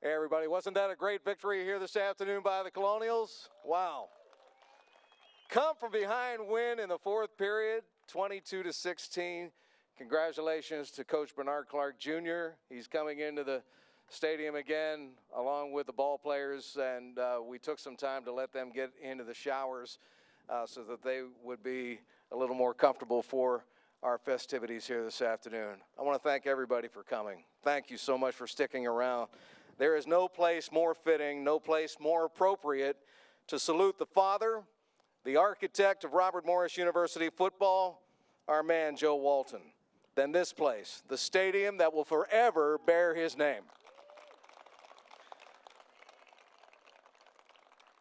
Hey, everybody, wasn't that a great victory here this afternoon by the Colonials? Wow. Come from behind win in the fourth period, 22-16. Congratulations to Coach Bernard Clark Jr. He's coming into the stadium again along with the ball players, and we took some time to let them get into the showers so that they would be a little more comfortable for our festivities here this afternoon. I want to thank everybody for coming. Thank you so much for sticking around. There is no place more fitting, no place more appropriate to salute the father, the architect of Robert Morris University football, our man Joe Walton, than this place, the stadium that will forever bear his name.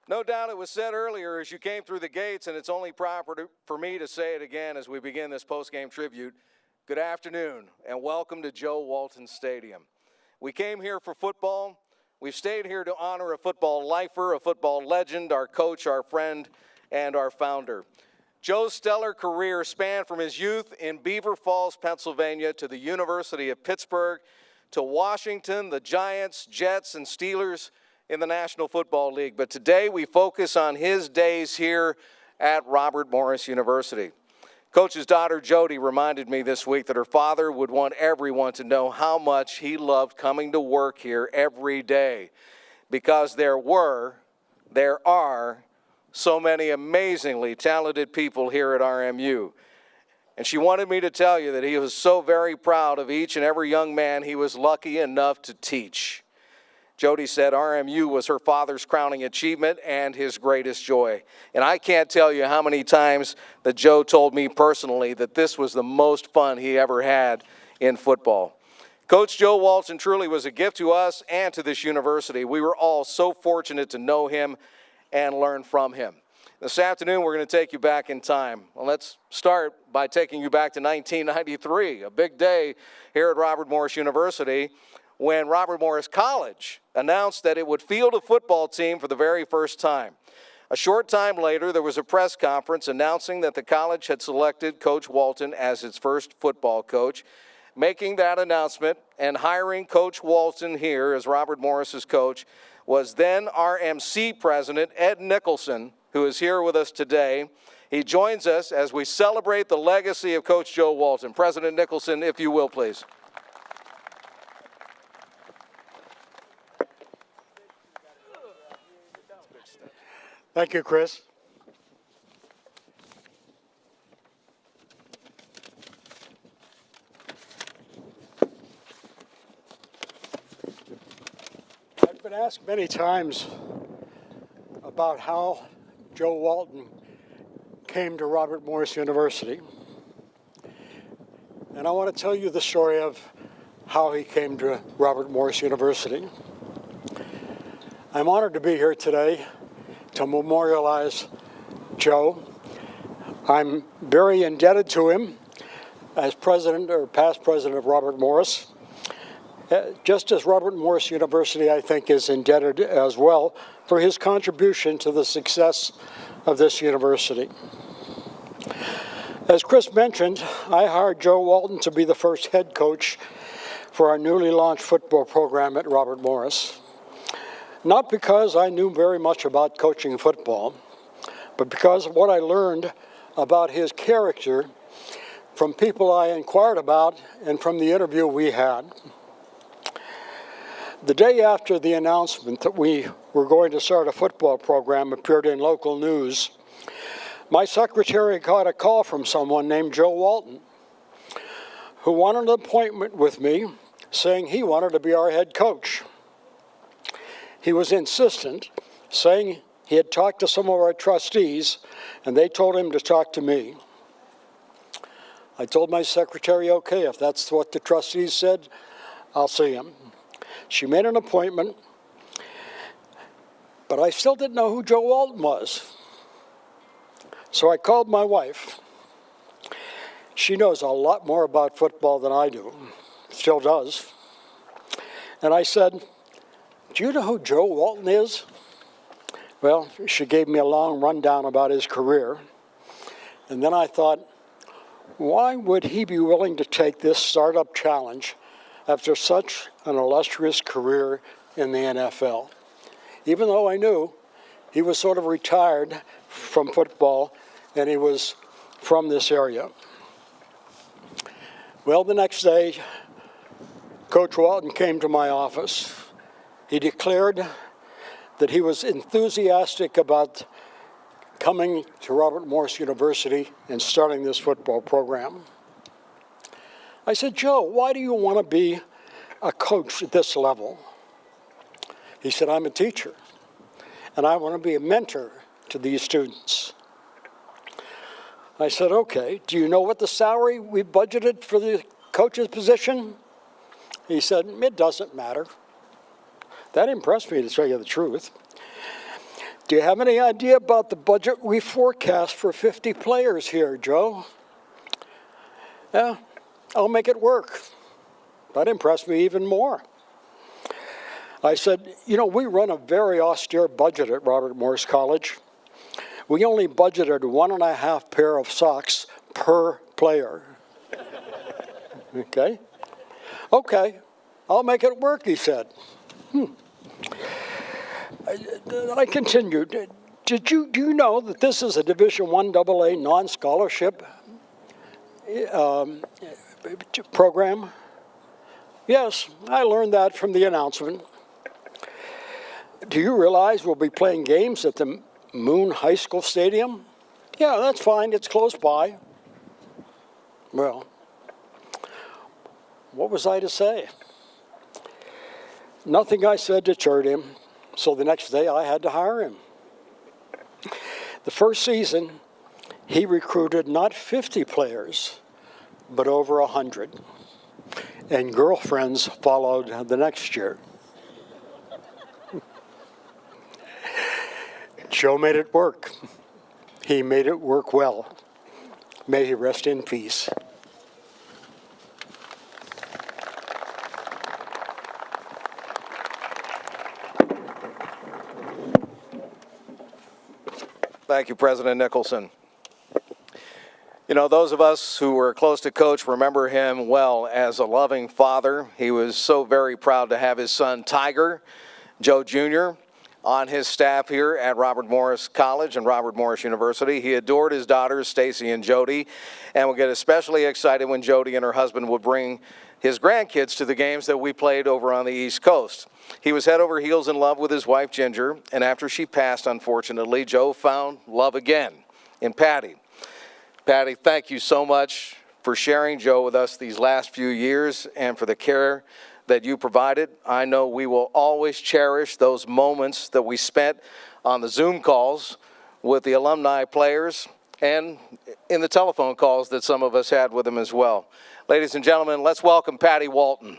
No doubt it was said earlier as you came through the gates, and it's only proper for me to say it again as we begin this post-game tribute. Good afternoon, and welcome to Joe Walton Stadium. We came here for football. We've stayed here to honor a football lifer, a football legend, our coach, our friend, and our founder. Joe's stellar career spanned from his youth in Beaver Falls, Pennsylvania, to the University of Pittsburgh, to Washington, the Giants, Jets, and Steelers in the National Football League. But today we focus on his days here at Robert Morris University. Coach's daughter, Jody, reminded me this week that her father would want everyone to know how much he loved coming to work here every day, because there are so many amazingly talented people here at RMU. And she wanted me to tell you that he was so very proud of each and every young man he was lucky enough to teach. Jody said RMU was her father's crowning achievement and his greatest joy. And I can't tell you how many times that Joe told me personally that this was the most fun he ever had in football. Coach Joe Walton truly was a gift to us and to this university. We were all so fortunate to know him and learn from him. This afternoon, we're going to take you back in time. Well, let's start by taking you back to 1993, a big day here at Robert Morris University, when Robert Morris College announced that it would field a football team for the very first time. A short time later, there was a press conference announcing that the college had selected Coach Walton as its first football coach. Making that announcement and hiring Coach Walton here as Robert Morris's coach was then RMC President Ed Nicholson, who is here with us today. He joins us as we celebrate the legacy of Coach Joe Walton. President Nicholson, if you will, please. Thank you, Chris. I've been asked many times about how Joe Walton came to Robert Morris University. And I want to tell you the story of how he came to Robert Morris University. I'm honored to be here today to memorialize Joe. I'm very indebted to him as president or past president of Robert Morris. Just as Robert Morris University, I think, is indebted as well for his contribution to the success of this university. As Chris mentioned, I hired Joe Walton to be the first head coach for our newly launched football program at Robert Morris. Not because I knew very much about coaching football, but because of what I learned about his character from people I inquired about and from the interview we had. The day after the announcement that we were going to start a football program appeared in local news, my secretary got a call from someone named Joe Walton, who wanted an appointment with me, saying he wanted to be our head coach. He was insistent, saying he had talked to some of our trustees, and they told him to talk to me. I told my secretary, okay, if that's what the trustees said, I'll see him. She made an appointment, but I still didn't know who Joe Walton was. So I called my wife. She knows a lot more about football than I do, still does. And I said, do you know who Joe Walton is? Well, she gave me a long rundown about his career. And then I thought, why would he be willing to take this startup challenge after such an illustrious career in the NFL, even though I knew he was sort of retired from football and he was from this area. Well, the next day, Coach Walton came to my office. He declared that he was enthusiastic about coming to Robert Morris University and starting this football program. I said, Joe, why do you want to be a coach at this level? He said, I'm a teacher, and I want to be a mentor to these students. I said, okay, do you know what the salary we budgeted for the coach's position? He said, it doesn't matter. That impressed me, to tell you the truth. Do you have any idea about the budget we forecast for 50 players here, Joe? Yeah, I'll make it work. That impressed me even more. I said, you know, we run a very austere budget at Robert Morris College. We only budgeted 1.5 pair of socks per player. Okay? Okay, I'll make it work, he said. I continued. Do you know that this is a Division I AA non-scholarship program? Yes, I learned that from the announcement. Do you realize we'll be playing games at the Moon High School Stadium? Yeah, that's fine. It's close by. Well, what was I to say? Nothing I said deterred him, so the next day I had to hire him. The first season, he recruited not 50 players, but over 100. And girlfriends followed the next year. Joe made it work. He made it work well. May he rest in peace. Thank you, President Nicholson. You know, those of us who were close to Coach remember him well as a loving father. He was so very proud to have his son, Tiger, Joe Jr., on his staff here at Robert Morris College and Robert Morris University. He adored his daughters, Stacy and Jody, and would get especially excited when Jody and her husband would bring his grandkids to the games that we played over on the East Coast. He was head over heels in love with his wife, Ginger, and after she passed, unfortunately, Joe found love again in Patty. Patty, thank you so much for sharing Joe with us these last few years and for the care that you provided. I know we will always cherish those moments that we spent on the Zoom calls with the alumni players and in the telephone calls that some of us had with him as well. Ladies and gentlemen, let's welcome Patty Walton.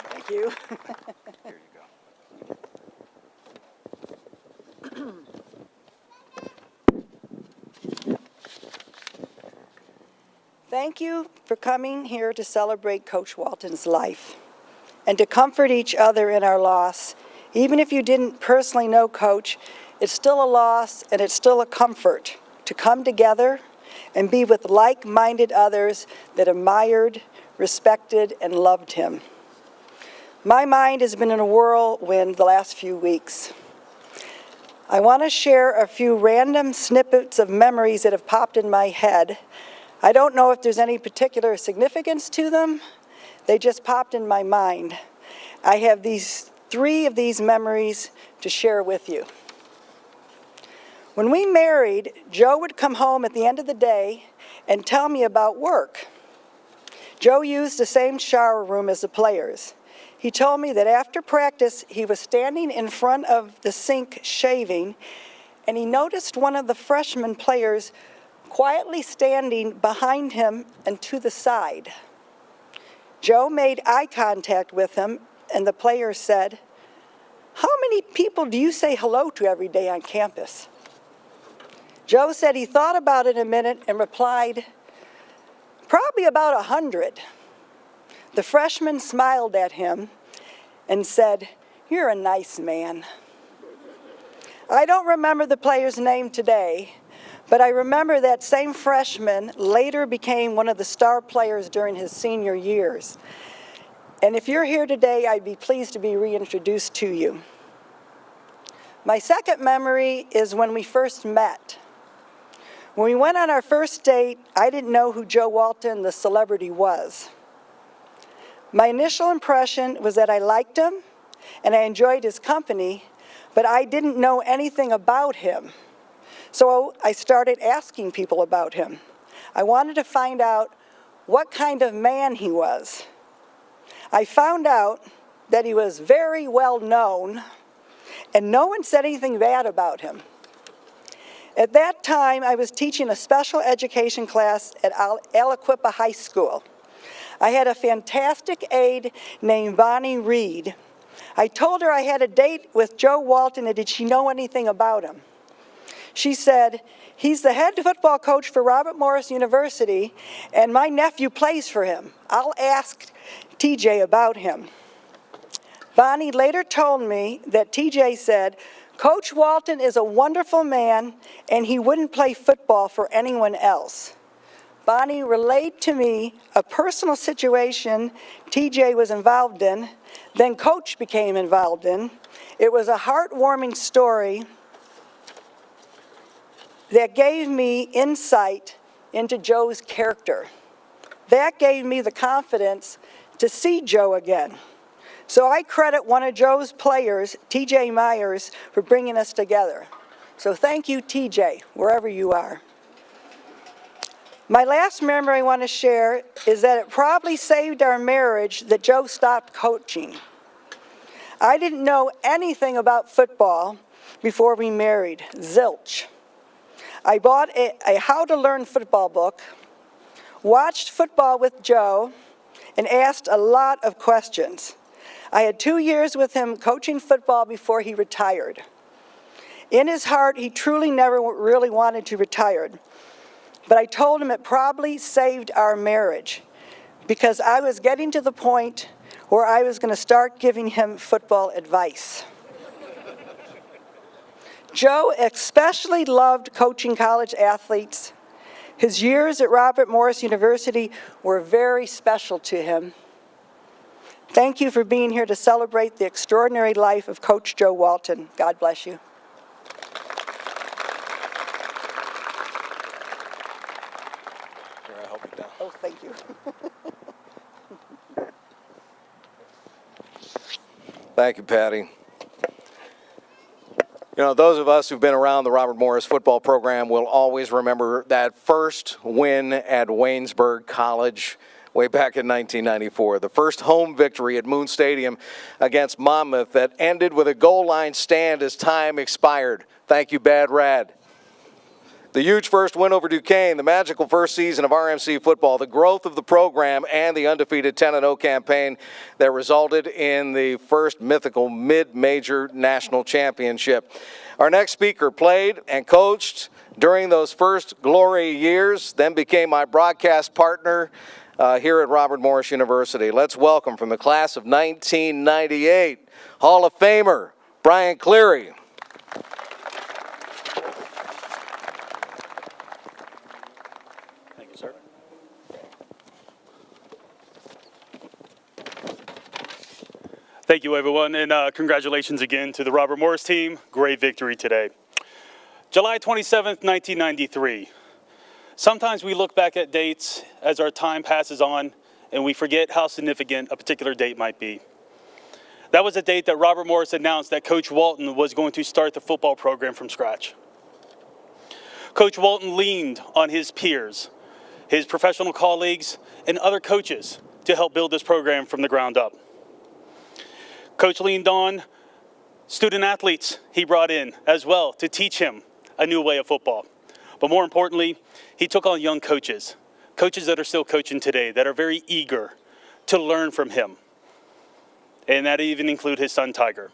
Thank you. Here you go. Thank you for coming here to celebrate Coach Walton's life and to comfort each other in our loss. Even if you didn't personally know Coach, it's still a loss and it's still a comfort to come together and be with like-minded others that admired, respected, and loved him. My mind has been in a whirlwind the last few weeks. I want to share a few random snippets of memories that have popped in my head. I don't know if there's any particular significance to them. They just popped in my mind. I have three of these memories to share with you. When we married, Joe would come home at the end of the day and tell me about work. Joe used the same shower room as the players. He told me that after practice, he was standing in front of the sink shaving, and he noticed one of the freshman players quietly standing behind him and to the side. Joe made eye contact with him, and the player said, "How many people do you say hello to every day on campus?" Joe said he thought about it a minute and replied, "Probably about 100. The freshman smiled at him and said, "You're a nice man." I don't remember the player's name today, But I remember that same freshman later became one of the star players during his senior years. And if you're here today, I'd be pleased to be reintroduced to you. My second memory is when we first met. When we went on our first date, I didn't know who Joe Walton, the celebrity, was. My initial impression was that I liked him and I enjoyed his company, but I didn't know anything about him. So I started asking people about him. I wanted to find out what kind of man he was. I found out that he was very well known, and no one said anything bad about him. At that time, I was teaching a special education class at Aliquippa High School. I had a fantastic aide named Bonnie Reed. I told her I had a date with Joe Walton, and did she know anything about him? She said, "He's the head football coach for Robert Morris University, and my nephew plays for him. I'll ask TJ about him." Bonnie later told me that TJ said, "Coach Walton is a wonderful man, and he wouldn't play football for anyone else." Bonnie relayed to me a personal situation TJ was involved in, then Coach became involved in. It was a heartwarming story that gave me insight into Joe's character. That gave me the confidence to see Joe again. So I credit one of Joe's players, TJ Myers, for bringing us together. So thank you, TJ, wherever you are. My last memory I want to share is that it probably saved our marriage that Joe stopped coaching. I didn't know anything about football before we married, zilch. I bought a How to Learn Football book, watched football with Joe, and asked a lot of questions. I had 2 years with him coaching football before he retired. In his heart, he truly never really wanted to retire. But I told him it probably saved our marriage because I was getting to the point where I was going to start giving him football advice. Joe especially loved coaching college athletes. His years at Robert Morris University were very special to him. Thank you for being here to celebrate the extraordinary life of Coach Joe Walton. God bless you. Here, I'll help you down. Oh, thank you. Thank you, Patty. You know, those of us who've been around the Robert Morris football program will always remember that first win at Waynesburg College way back in 1994. The first home victory at Moon Stadium against Monmouth that ended with a goal line stand as time expired. Thank you, Bad Rad. The huge first win over Duquesne, the magical first season of RMC football, the growth of the program, and the undefeated 10-0 campaign that resulted in the first mythical mid-major national championship. Our next speaker played and coached during those first glory years, then became my broadcast partner here at Robert Morris University. Let's welcome from the class of 1998, Hall of Famer, Brian Cleary. Thank you, everyone, and congratulations again to the Robert Morris team. Great victory today. July 27th, 1993. Sometimes we look back at dates as our time passes on and we forget how significant a particular date might be. That was a date that Robert Morris announced that Coach Walton was going to start the football program from scratch. Coach Walton leaned on his peers, his professional colleagues, and other coaches to help build this program from the ground up. Coach leaned on student athletes he brought in as well to teach him a new way of football. But more importantly, he took on young coaches, coaches that are still coaching today, that are very eager to learn from him. And that even include his son, Tiger.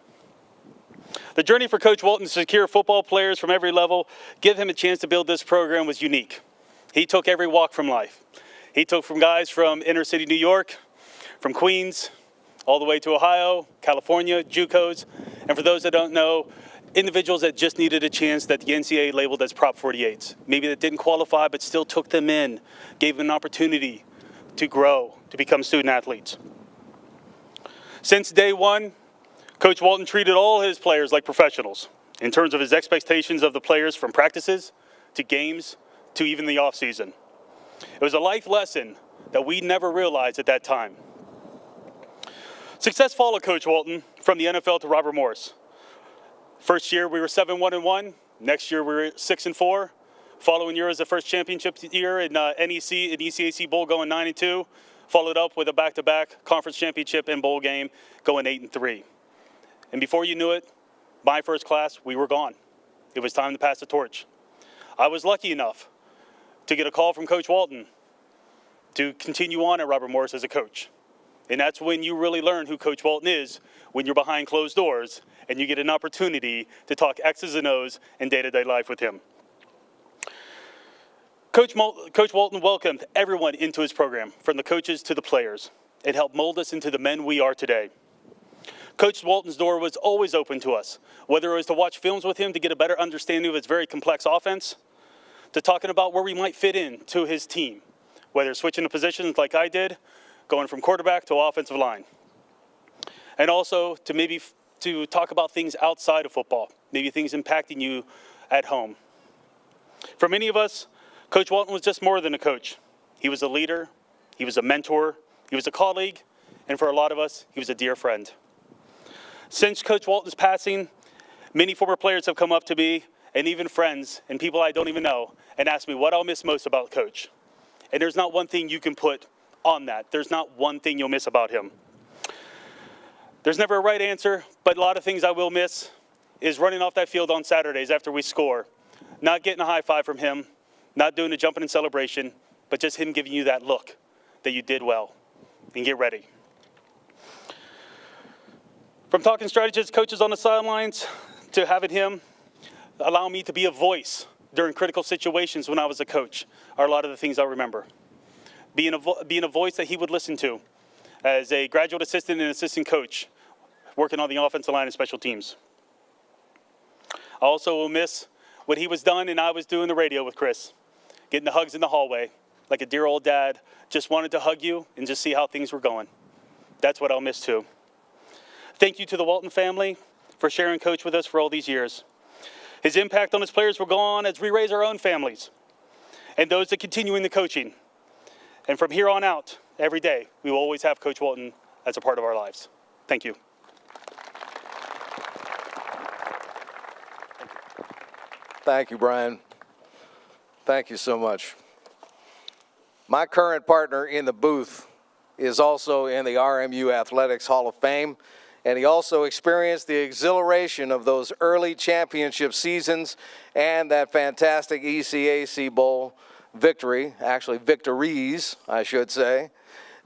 The journey for Coach Walton to secure football players from every level, give him a chance to build this program was unique. He took every walk from life. He took from guys from inner city New York, from Queens, all the way to Ohio, California, JUCOs. And for those that don't know, individuals that just needed a chance that the NCAA labeled as Prop 48s. Maybe that didn't qualify, but still took them in, gave them an opportunity to grow, to become student athletes. Since day one, Coach Walton treated all his players like professionals in terms of his expectations of the players, from practices to games to even the offseason. It was a life lesson that we never realized at that time. Success followed Coach Walton from the NFL to Robert Morris. First year we were 7-1-1. Next year we were 6-4. Following year was the first championship year in NEC, an ECAC Bowl, going 9-2. Followed up with a back-to-back conference championship and bowl game, going 8-3. And before you knew it, my first class, we were gone. It was time to pass the torch. I was lucky enough to get a call from Coach Walton to continue on at Robert Morris as a coach. And that's when you really learn who Coach Walton is, when you're behind closed doors and you get an opportunity to talk X's and O's in day-to-day life with him. Coach Walton welcomed everyone into his program, from the coaches to the players. It helped mold us into the men we are today. Coach Walton's door was always open to us, whether it was to watch films with him to get a better understanding of his very complex offense, to talking about where we might fit in to his team, whether switching the positions like I did, going from quarterback to offensive line. And also to talk about things outside of football, maybe things impacting you at home. For many of us, Coach Walton was just more than a coach. He was a leader, he was a mentor, he was a colleague, and for a lot of us, he was a dear friend. Since Coach Walton's passing, many former players have come up to me, and even friends and people I don't even know, and asked me what I'll miss most about Coach. And there's not one thing you can put on that. There's not one thing you'll miss about him. There's never a right answer, but a lot of things I will miss is running off that field on Saturdays after we score, not getting a high five from him, not doing a jumping in celebration, but just him giving you that look that you did well, and get ready. From talking strategists, coaches on the sidelines, to having him allow me to be a voice during critical situations when I was a coach, are a lot of the things I remember. Being a voice that he would listen to as a graduate assistant and assistant coach working on the offensive line and special teams. I also will miss what he was done and I was doing the radio with Chris, getting the hugs in the hallway, like a dear old dad, just wanted to hug you and just see how things were going. That's what I'll miss too. Thank you to the Walton family for sharing Coach with us for all these years. His impact on his players will go on as we raise our own families and those that continue in the coaching. And from here on out, every day, we will always have Coach Walton as a part of our lives. Thank you. Thank you, Brian. Thank you so much. My current partner in the booth is also in the RMU Athletics Hall of Fame, and he also experienced the exhilaration of those early championship seasons and that fantastic ECAC Bowl victory, actually victories, I should say.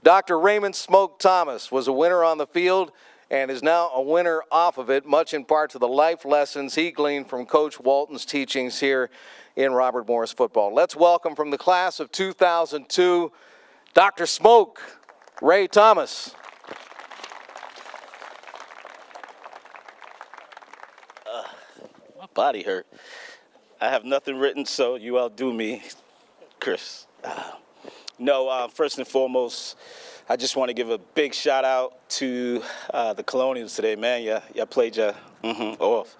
Dr. Raymond Smoke Thomas was a winner on the field and is now a winner off of it, much in part to the life lessons he gleaned from Coach Walton's teachings here in Robert Morris football. Let's welcome from the class of 2002, Dr. Smoke, Ray Thomas. My body hurt. I have nothing written, so you outdo me, Chris. First and foremost, I just want to give a big shout out to the Colonials today, man. You played your off.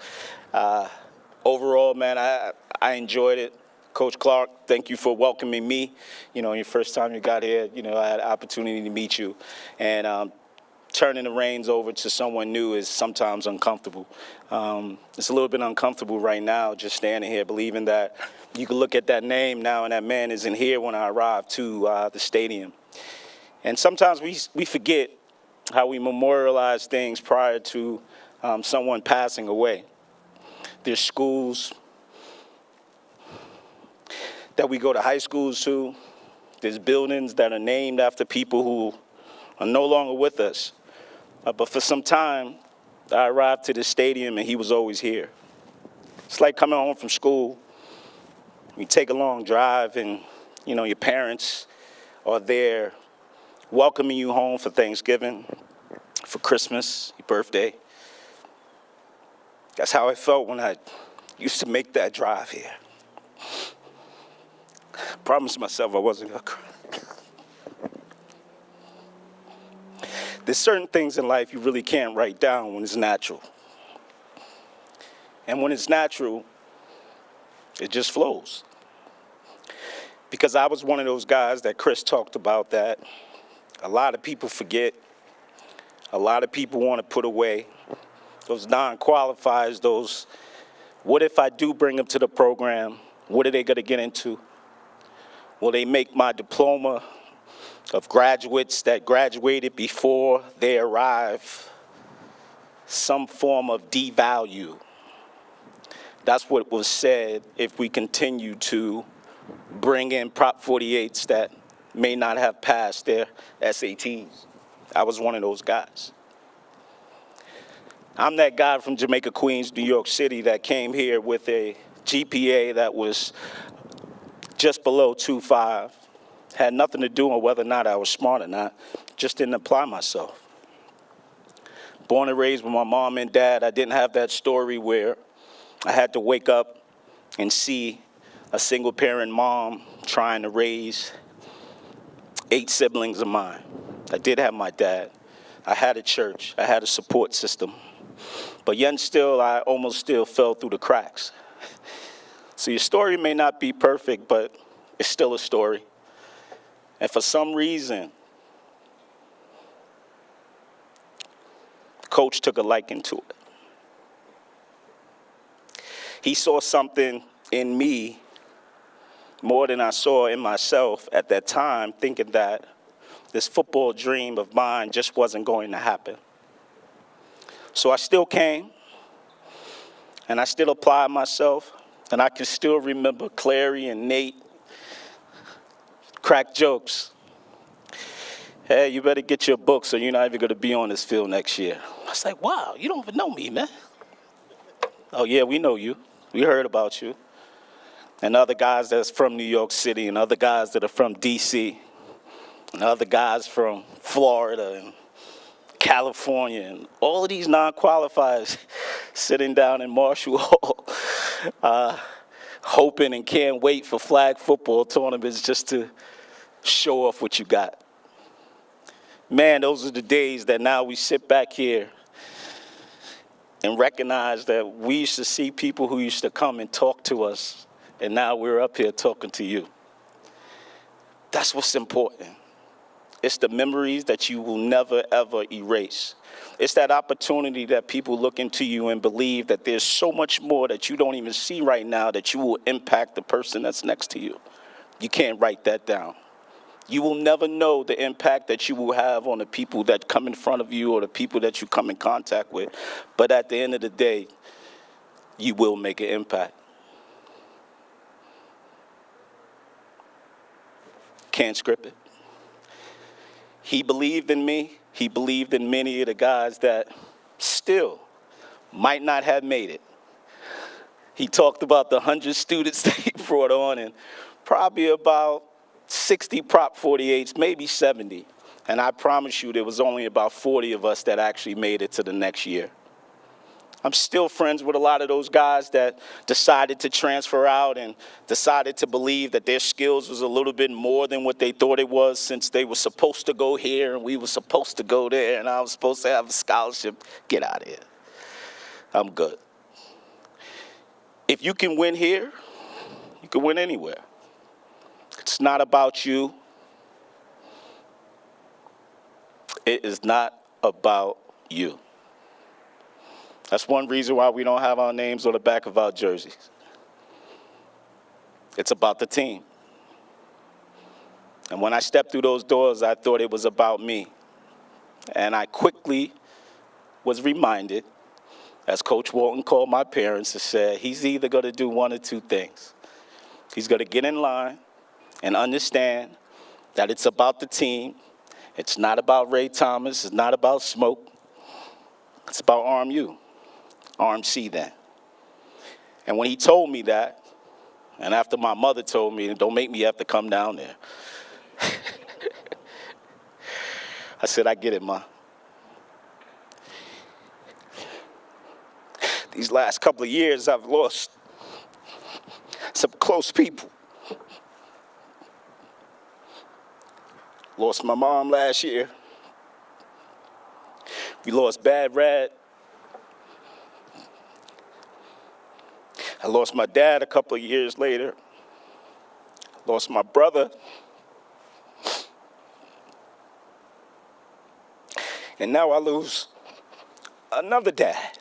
Overall, man, I enjoyed it. Coach Clark, thank you for welcoming me. Your first time you got here, I had an opportunity to meet you. And turning the reins over to someone new is sometimes uncomfortable. It's a little bit uncomfortable right now, just standing here, believing that you can look at that name now and that man isn't here when I arrived to the stadium. And sometimes we forget how we memorialize things prior to someone passing away. There's schools that we go to high schools to. There's buildings that are named after people who are no longer with us. But for some time, I arrived to the stadium and he was always here. It's like coming home from school. You take a long drive and, your parents are there welcoming you home for Thanksgiving, for Christmas, your birthday. That's how I felt when I used to make that drive here. I promised myself I wasn't going to cry. There's certain things in life you really can't write down when it's natural. And when it's natural, it just flows. Because I was one of those guys that Chris talked about that a lot of people forget, a lot of people want to put away. Those non-qualifiers, those, what if I do bring them to the program? What are they going to get into? Will they make my diploma of graduates that graduated before they arrive some form of devalue? That's what was said if we continue to bring in Prop 48s that may not have passed their SATs. I was one of those guys. I'm that guy from Jamaica, Queens, New York City that came here with a GPA that was just below 2.5. Had nothing to do with whether or not I was smart or not, just didn't apply myself. Born and raised with my mom and dad, I didn't have that story where I had to wake up and see a single parent mom trying to raise 8 siblings of mine. I did have my dad. I had a church. I had a support system. But yet still, I almost still fell through the cracks. So your story may not be perfect, but it's still a story. And for some reason, Coach took a liking to it. He saw something in me more than I saw in myself at that time, thinking that this football dream of mine just wasn't going to happen. So I still came, and I still applied myself, and I can still remember Cleary and Nate crack jokes. Hey, you better get your book so you're not even going to be on this field next year. I was like, wow, you don't even know me, man. Oh, yeah, we know you. We heard about you. And other guys that's from New York City, and other guys that are from D.C., and other guys from Florida and California, and all of these non-qualifiers sitting down in Marshall Hall, hoping and can't wait for flag football tournaments just to show off what you got. Man, those are the days that now we sit back here and recognize that we used to see people who used to come and talk to us, and now we're up here talking to you. That's what's important. It's the memories that you will never, ever erase. It's that opportunity that people look into you and believe that there's so much more that you don't even see right now that you will impact the person that's next to you. You can't write that down. You will never know the impact that you will have on the people that come in front of you or the people that you come in contact with. But at the end of the day, you will make an impact. Can't script it. He believed in me. He believed in many of the guys that still might not have made it. He talked about the 100 students that he brought on, and probably about 60 Prop 48s, maybe 70. And I promise you there was only about 40 of us that actually made it to the next year. I'm still friends with a lot of those guys that decided to transfer out and decided to believe that their skills was a little bit more than what they thought it was, since they were supposed to go here and we were supposed to go there and I was supposed to have a scholarship. Get out of here. I'm good. If you can win here, you can win anywhere. It's not about you. It is not about you. That's one reason why we don't have our names on the back of our jerseys. It's about the team. And when I stepped through those doors, I thought it was about me. And I quickly was reminded, as Coach Walton called my parents and said, he's either going to do one or two things. He's going to get in line and understand that it's about the team. It's not about Ray Thomas. It's not about smoke. It's about RMU. RMC then. And when he told me that, and after my mother told me, don't make me have to come down there, I said, I get it, Ma. these last couple of years, I've lost some close people. Lost my mom last year. We lost Bad Rad. I lost my dad a couple of years later. Lost my brother. And now I lose another dad.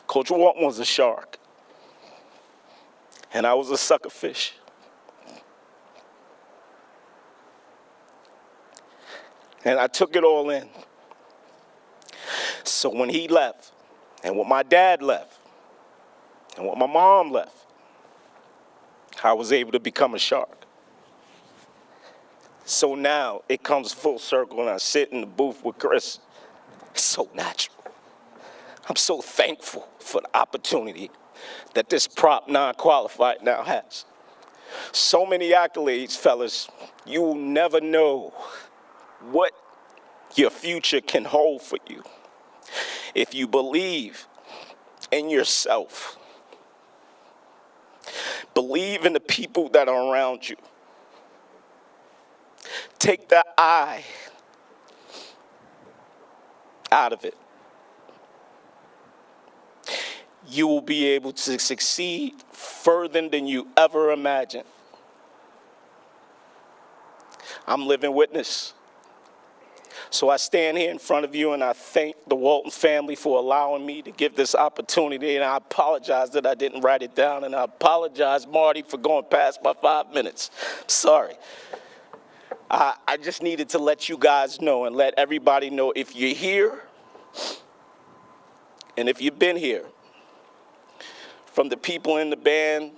Coach Walton was a shark, and I was a sucker fish. And I took it all in. So when he left, and when my dad left, and when my mom left, I was able to become a shark. So now it comes full circle, and I sit in the booth with Chris. It's so natural. I'm so thankful for the opportunity that this prop non-qualified now has. So many accolades, fellas. You will never know what your future can hold for you if you believe in yourself. Believe in the people that are around you. Take the I out of it. You will be able to succeed further than you ever imagined. I'm living witness. So I stand here in front of you and I thank the Walton family for allowing me to give this opportunity, and I apologize that I didn't write it down, and I apologize, Marty, for going past my 5 minutes. Sorry. I just needed to let you guys know and let everybody know, if you're here and if you've been here, from the people in the band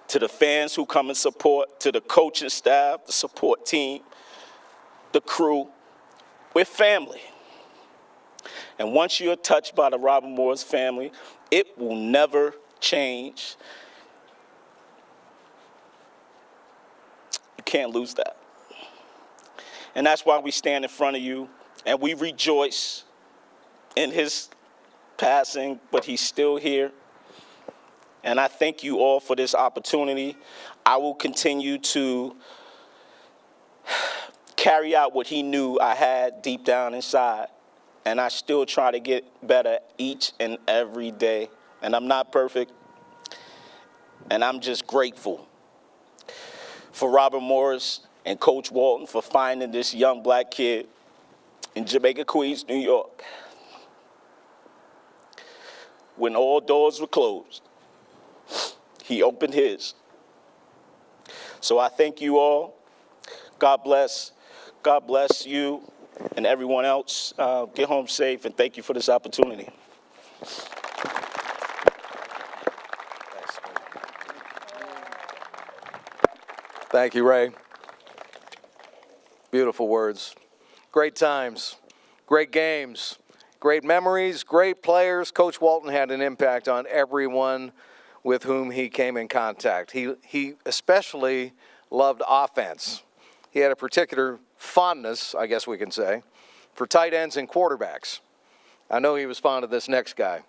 to the fans who come and support, to the coaching staff, the support team, the crew, we're family. And once you're touched by the Robert Morris family, it will never change. You can't lose that. And that's why we stand in front of you and we rejoice in his passing, but he's still here. And I thank you all for this opportunity. I will continue to carry out what he knew I had deep down inside. And I still try to get better each and every day. And I'm not perfect. And I'm just grateful for Robert Morris and Coach Walton for finding this young black kid in Jamaica, Queens, New York, when all doors were closed. He opened his. So I thank you all. God bless. God bless you and everyone else. Get home safe, and thank you for this opportunity. Thank you, Ray. Beautiful words. Great times, great games, great memories, great players. Coach Walton had an impact on everyone with whom he came in contact. He especially loved offense. He had a particular fondness, I guess we can say, for tight ends and quarterbacks. I know he was fond of this next guy.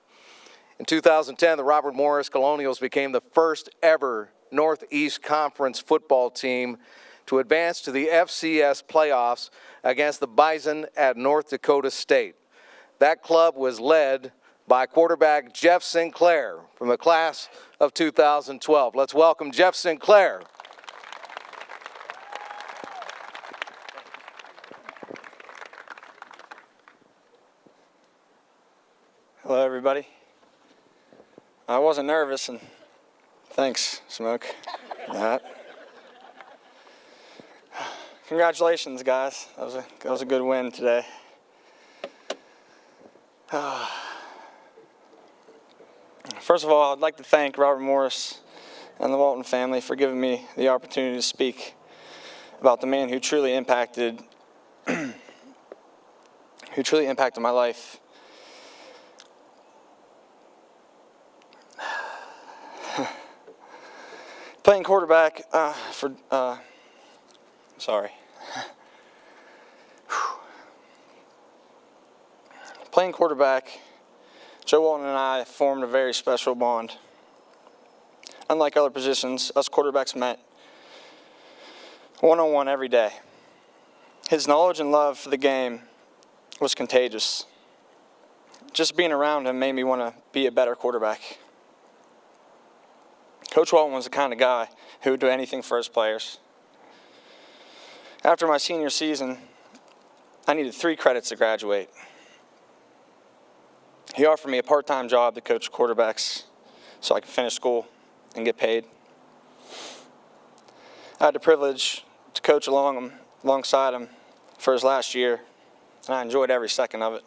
In 2010, the Robert Morris Colonials became the first ever Northeast Conference football team to advance to the FCS playoffs against the Bison at North Dakota State. That club was led by quarterback Jeff Sinclair from the class of 2012. Let's welcome Jeff Sinclair. Hello, everybody. I wasn't nervous, and thanks, Smoke. Congratulations, guys. That was a good win today. First of all, I'd like to thank Robert Morris and the Walton family for giving me the opportunity to speak about the man who truly impacted my life. Playing quarterback Playing quarterback, Joe Walton and I formed a very special bond. Unlike other positions, us quarterbacks met one-on-one every day. His knowledge and love for the game was contagious. Just being around him made me want to be a better quarterback. Coach Walton was the kind of guy who would do anything for his players. After my senior season, I needed 3 credits to graduate. He offered me a part-time job to coach quarterbacks so I could finish school and get paid. I had the privilege to coach alongside him for his last year, and I enjoyed every second of it.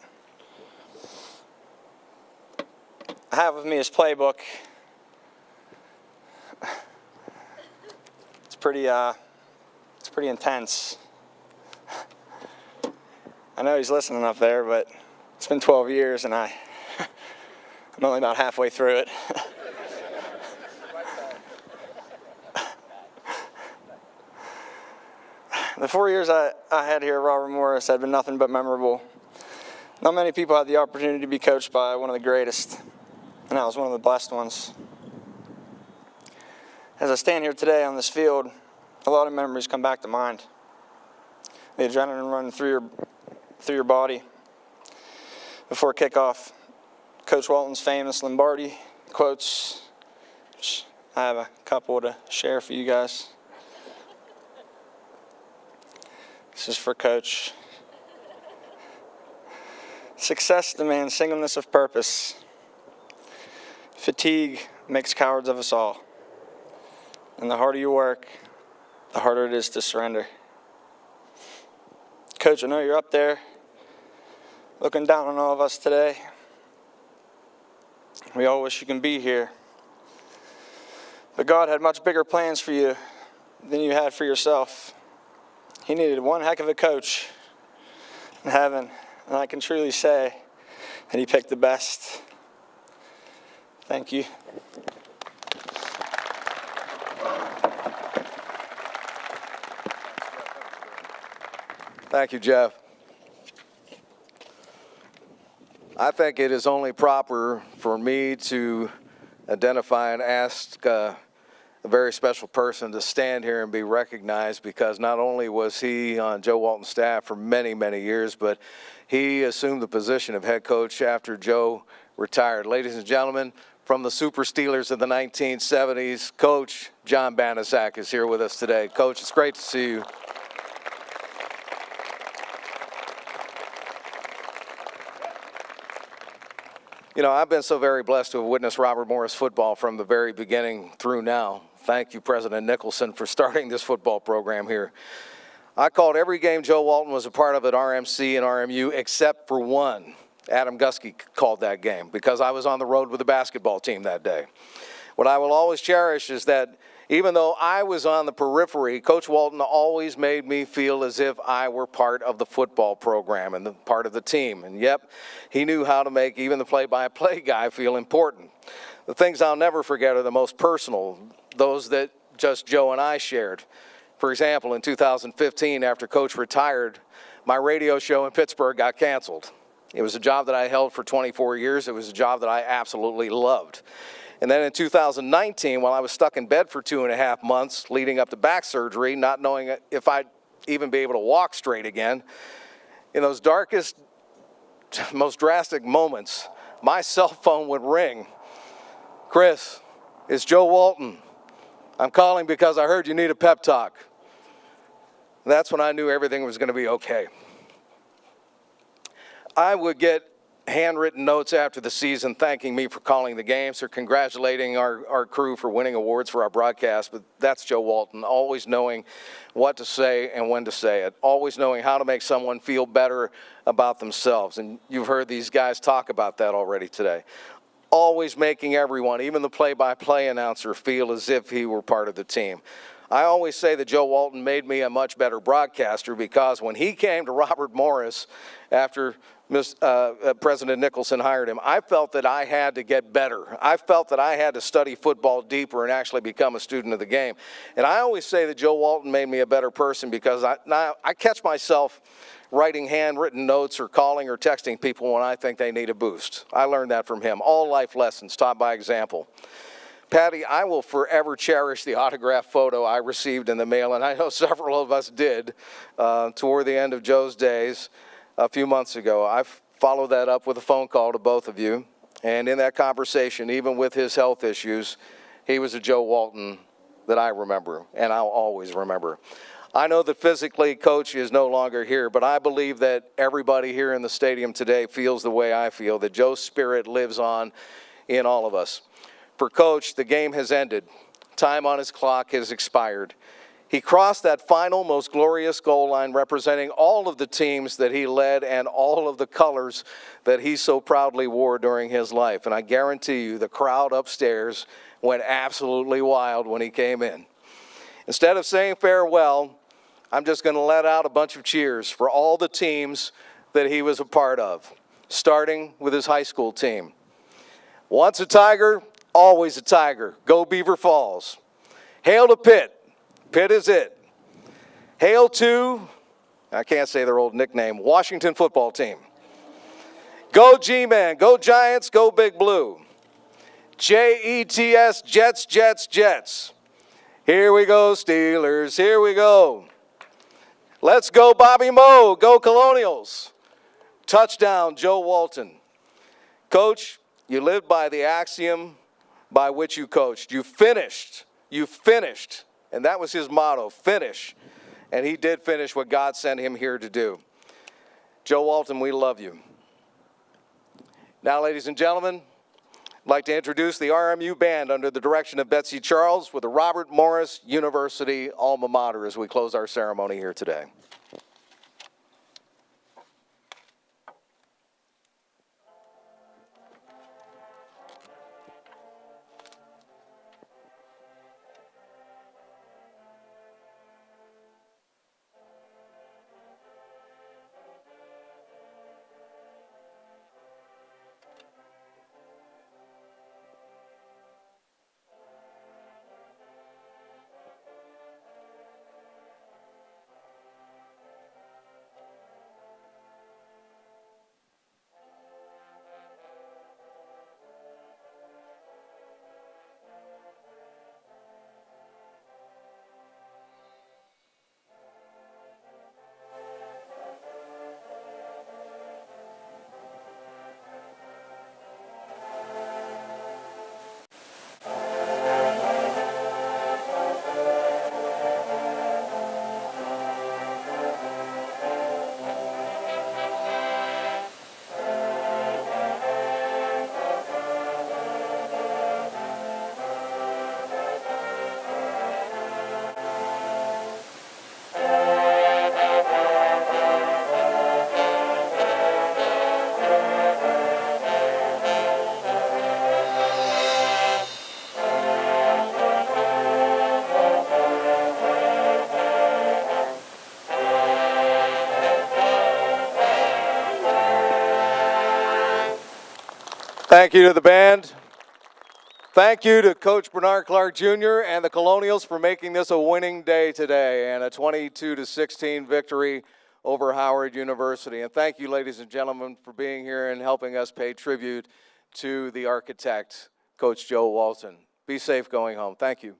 I have with me his playbook. It's pretty intense. I know he's listening up there, but it's been 12 years, and I'm only about halfway through it. The 4 years I had here at Robert Morris had been nothing but memorable. Not many people had the opportunity to be coached by one of the greatest, and I was one of the blessed ones. As I stand here today on this field, a lot of memories come back to mind. The adrenaline running through your body before kickoff. Coach Walton's famous Lombardi Quotes, which I have a couple to share for you guys. This is for Coach. Success demands singleness of purpose. Fatigue makes cowards of us all. And the harder you work, the harder it is to surrender. Coach, I know you're up there looking down on all of us today. We all wish you can be here. But God had much bigger plans for you than you had for yourself. He needed one heck of a coach in heaven, and I can truly say that he picked the best. Thank you. Thank you, Jeff. I think it is only proper for me to identify and ask a very special person to stand here and be recognized, because not only was he on Joe Walton's staff for many, many years, but he assumed the position of head coach after Joe retired. Ladies and gentlemen, from the Super Steelers of the 1970s, Coach John Banaszak is here with us today. Coach, it's great to see you. You know, I've been so very blessed to have witnessed Robert Morris football from the very beginning through now. Thank you, President Nicholson, for starting this football program here. I called every game Joe Walton was a part of at RMC and RMU except for one. Adam Gusky called that game because I was on the road with the basketball team that day. What I will always cherish is that even though I was on the periphery, Coach Walton always made me feel as if I were part of the football program and part of the team. And yep, he knew how to make even the play-by-play guy feel important. The things I'll never forget are the most personal, those that just Joe and I shared. For example, in 2015, after Coach retired, my radio show in Pittsburgh got canceled. It was a job that I held for 24 years. It was a job that I absolutely loved. And then in 2019, while I was stuck in bed for 2.5 months leading up to back surgery, not knowing if I'd even be able to walk straight again, in those darkest, most drastic moments, my cell phone would ring. Chris, it's Joe Walton. I'm calling because I heard you need a pep talk. That's when I knew everything was going to be okay. I would get handwritten notes after the season thanking me for calling the games or congratulating our crew for winning awards for our broadcast, but that's Joe Walton, always knowing what to say and when to say it, always knowing how to make someone feel better about themselves, and you've heard these guys talk about that already today. Always making everyone, even the play-by-play announcer, feel as if he were part of the team. I always say that Joe Walton made me a much better broadcaster because when he came to Robert Morris after President Nicholson hired him, I felt that I had to get better. I felt that I had to study football deeper and actually become a student of the game. And I always say that Joe Walton made me a better person because I catch myself writing handwritten notes or calling or texting people when I think they need a boost. I learned that from him. All life lessons taught by example. Patty, I will forever cherish the autographed photo I received in the mail, and I know several of us did toward the end of Joe's days a few months ago. I've followed that up with a phone call to both of you, and in that conversation, even with his health issues, he was a Joe Walton that I remember, and I'll always remember. I know that physically Coach is no longer here, but I believe that everybody here in the stadium today feels the way I feel, that Joe's spirit lives on in all of us. For Coach, the game has ended. Time on his clock has expired. He crossed that final, most glorious goal line representing all of the teams that he led and all of the colors that he so proudly wore during his life. And I guarantee you the crowd upstairs went absolutely wild when he came in. Instead of saying farewell, I'm just going to let out a bunch of cheers for all the teams that he was a part of, starting with his high school team. Once a Tiger, always a Tiger. Go Beaver Falls. Hail to Pitt. Pitt is it. Hail to, I can't say their old nickname, Washington football team. Go G-Man. Go Giants. Go Big Blue. Jets, Jets, Jets, Jets. Here we go, Steelers. Here we go. Let's go, Bobby Moe. Go Colonials. Touchdown, Joe Walton. Coach, you lived by the axiom by which you coached. You finished. You finished. And that was his motto, finish. And he did finish what God sent him here to do. Joe Walton, we love you. Now, ladies and gentlemen, I'd like to introduce the RMU Band under the direction of Betsy Charles with the Robert Morris University alma mater as we close our ceremony here today. Thank you to the band. Thank you to Coach Bernard Clark Jr. and the Colonials for making this a winning day today and a 22-16 victory over Howard University. And thank you, ladies and gentlemen, for being here and helping us pay tribute to the architect, Coach Joe Walton. Be safe going home. Thank you.